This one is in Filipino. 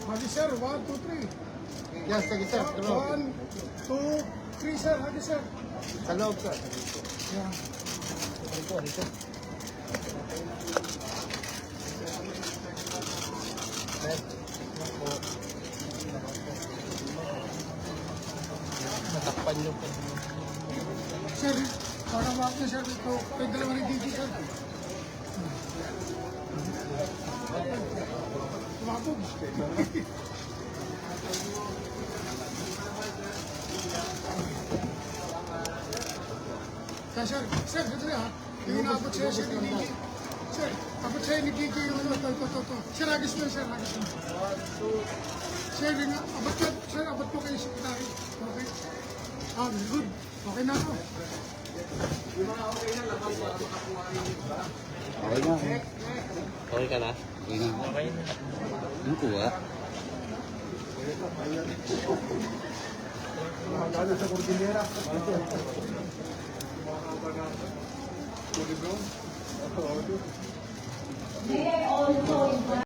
Hagi sir, 1, 2, 3. Yes, sige sir. 1, 2, 3 sir, hagi sir. Sa loob sir. Yeah. Dito. Natakpan nyo po. Sir, parang wag na sir dito. May dalawa ng DJ sir. Tumabog. Sir, dito ha. Yung inaabot siya ni DJ. Sir, abot siya ni DJ yung ano, to. Sir, agis mo, sir, agis mo. Sir, abot po kayo secretary. Okay. Good. Okay na ako. Okay na. Okay ka na? Okay na. Okay na. Ano kuha? Lalo sa Cordillera. They are also